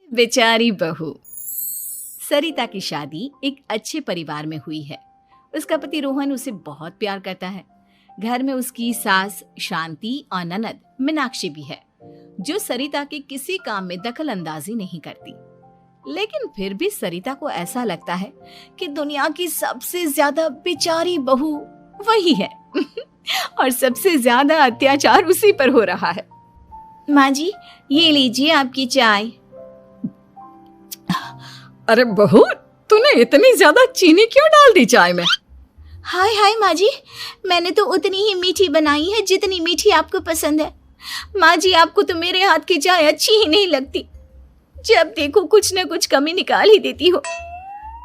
बेचारी बहू। सरिता की शादी एक अच्छे परिवार में हुई है। उसका पति रोहन उसे बहुत प्यार करता है। घर में उसकी सास शांति और ननद मीनाक्षी भी है, जो सरिता के किसी काम में दखल अंदाजी नहीं करती। लेकिन फिर भी सरिता को ऐसा लगता है कि दुनिया की सबसे ज्यादा बेचारी बहू वही है और सबसे ज्यादा अत्याचार उसी पर हो रहा है। माँ जी, ये लीजिए आपकी चाय। अरे बहू, तूने इतनी ज्यादा चीनी क्यों डाल दी चाय में? हाय हाय माँ जी, मैंने तो उतनी ही मीठी बनाई है जितनी मीठी आपको पसंद है। माँ जी, आपको तो मेरे हाथ की चाय अच्छी ही नहीं लगती। जब देखो कुछ न कुछ कमी निकाल ही देती हो।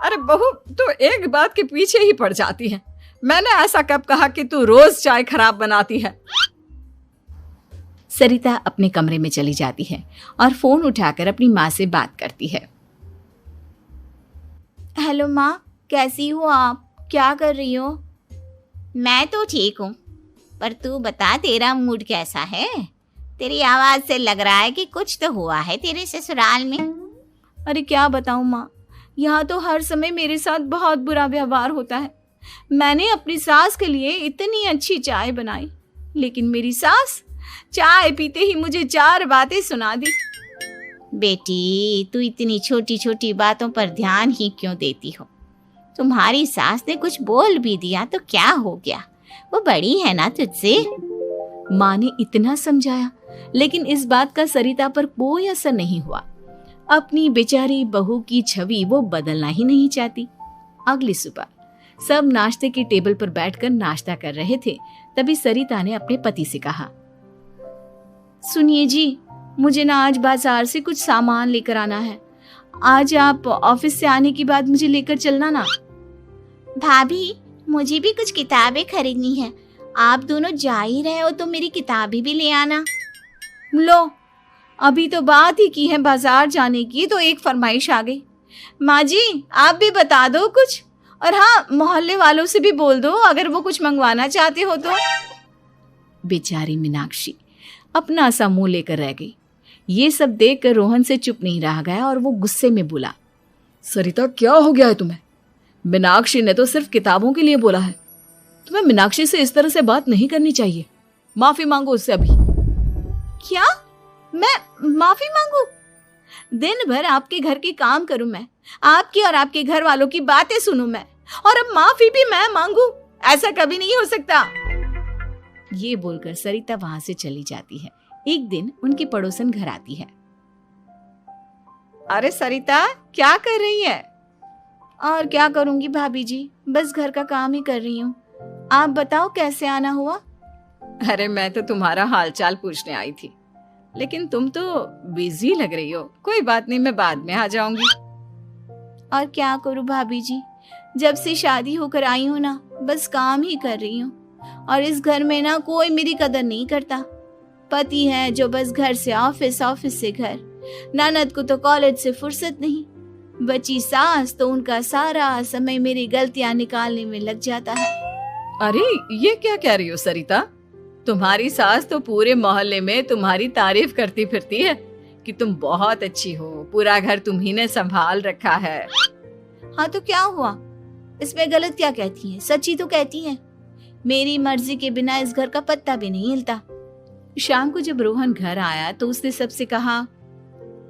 अरे बहू, तू एक बात के पीछे ही पड़ जाती है। मैंने ऐसा कब कहा कि तू रोज चाय खराब बनाती है? सरिता अपने कमरे में चली जाती है और फोन उठाकर अपनी माँ से बात करती है। हेलो माँ, कैसी हो आप? क्या कर रही हो? मैं तो ठीक हूँ, पर तू बता, तेरा मूड कैसा है? तेरी आवाज से लग रहा है कि कुछ तो हुआ है तेरे ससुराल में। अरे क्या बताऊँ माँ, यहाँ तो हर समय मेरे साथ बहुत बुरा व्यवहार होता है। मैंने अपनी सास के लिए इतनी अच्छी चाय बनाई, लेकिन मेरी सास चाय पीते ही मुझे 4 बातें सुना दी। बेटी, तू इतनी छोटी छोटी बातों पर ध्यान ही क्यों देती हो? तुम्हारी सास ने कुछ बोल भी दिया तो क्या हो गया, वो बड़ी है ना तुझसे। माँ ने इतना समझाया, लेकिन इस बात का सरिता पर कोई असर नहीं हुआ। अपनी बेचारी बहू की छवि वो बदलना ही नहीं चाहती। अगली सुबह सब नाश्ते की टेबल पर बैठकर नाश्ता कर रहे थे, तभी सरिता ने अपने पति से कहा, सुनिए जी, मुझे ना आज बाजार से कुछ सामान लेकर आना है। आज आप ऑफिस से आने के बाद मुझे लेकर चलना ना। भाभी, मुझे भी कुछ किताबें खरीदनी है। आप दोनों जा ही रहे हो तो मेरी किताबें भी ले आना। लो, अभी तो बात ही की है बाजार जाने की, तो एक फरमाइश आ गई। माँ जी, आप भी बता दो कुछ, और हाँ, मोहल्ले वालों से भी बोल दो अगर वो कुछ मंगवाना चाहते हो तो। बेचारी मीनाक्षी अपना सा मुंह लेकर रह गई। ये सब देखकर रोहन से चुप नहीं रह गया और वो गुस्से में बोला, सरिता, क्या हो गया है तुम्हें? मीनाक्षी ने तो सिर्फ किताबों के लिए बोला है। तुम्हें मीनाक्षी से इस तरह से बात नहीं करनी चाहिए। माफी मांगो उससे अभी। क्या? मैं माफी मांगू? दिन भर आपके घर के काम करूं मैं, आपकी और आपके घर वालों की बातें सुनूं मैं, और अब माफी भी मैं मांगू? ऐसा कभी नहीं हो सकता। ये बोलकर सरिता वहां से चली जाती है। एक दिन उनकी पड़ोसन घर आती है। अरे सरिता, क्या कर रही है? और क्या करूंगी भाभी जी, बस घर का काम ही कर रही हूँ। आप बताओ कैसे आना हुआ? अरे मैं तो तुम्हारा हालचाल पूछने आई थी, लेकिन तुम तो बिजी लग रही हो। कोई बात नहीं, मैं बाद में आ जाऊंगी। और क्या करूं भाभी जी, जब से शादी होकर आई हूँ ना, बस काम ही कर रही हूँ। और इस घर में ना कोई मेरी कदर नहीं करता। पति है जो बस घर से ऑफिस, ऑफिस से घर। ननद को तो कॉलेज से फुर्सत नहीं। बची सास तो उनका सारा समय मेरी गलतियां निकालने में लग जाता है। अरे ये क्या कह रही हो सरिता? तुम्हारी सास तो पूरे मोहल्ले में तुम्हारी तारीफ करती फिरती है कि तुम बहुत अच्छी हो, पूरा घर तुम्ही ने संभाल रखा है। हाँ तो क्या हुआ, इसमें गलत क्या कहती हैं? सच्ची तो कहती हैं। मेरी मर्जी के बिना इस घर का पत्ता भी नहीं हिलता। शाम को जब रोहन घर आया तो उसने सबसे कहा,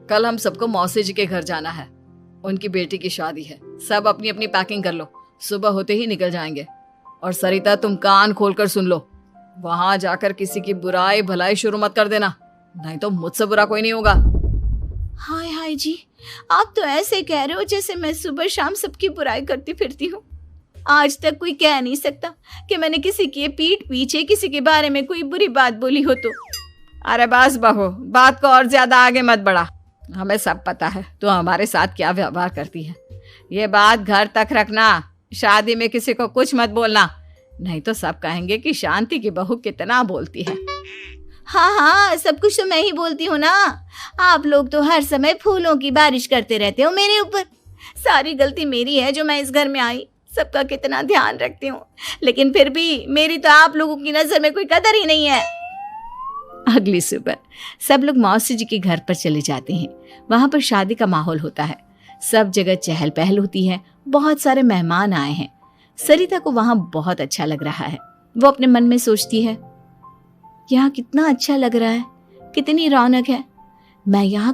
कल हम सबको मौसी जी के घर जाना है। उनकी बेटी की शादी है। सब अपनी अपनी पैकिंग कर लो, सुबह होते ही निकल जाएंगे। और सरिता, तुम कान खोलकर सुन लो, वहां जाकर किसी की बुराई भलाई शुरू मत कर देना, नहीं तो मुझसे बुरा कोई नहीं होगा। हाय हाय जी, आप तो ऐसे कह रहे हो जैसे मैं सुबह शाम सबकी बुराई करती फिरती हूँ। आज तक कोई कह नहीं सकता कि मैंने किसी की पीठ पीछे किसी के बारे में कोई बुरी बात बोली हो तो। अरे बस बहू, बात को और ज्यादा आगे मत बढ़ा। हमें सब पता है तो हमारे साथ क्या व्यवहार करती है। ये बात घर तक रखना, शादी में किसी को कुछ मत बोलना, नहीं तो सब कहेंगे कि शांति की बहू कितना बोलती है। हाँ हाँ, सब कुछ तो मैं ही बोलती हूँ ना। आप लोग तो हर समय फूलों की बारिश करते रहते हो मेरे ऊपर। सारी गलती मेरी है जो मैं इस घर में आई। सबका कितना ध्यान रखती हूँ, लेकिन फिर भी मेरी तो आप लोगों की नजर में कोई कदर ही नहीं है। अगली सुबह सब लोग मौसी जी के घर पर चले जाते हैं। वहां पर शादी का माहौल होता है, सब जगह चहल पहल होती है, बहुत सारे मेहमान आए हैं। सरिता को वहां बहुत अच्छा लग रहा है। वो अपने मन में सोचती है, यहाँ कितना अच्छा लग रहा है, कितनी रौनक है। मैं यहाँ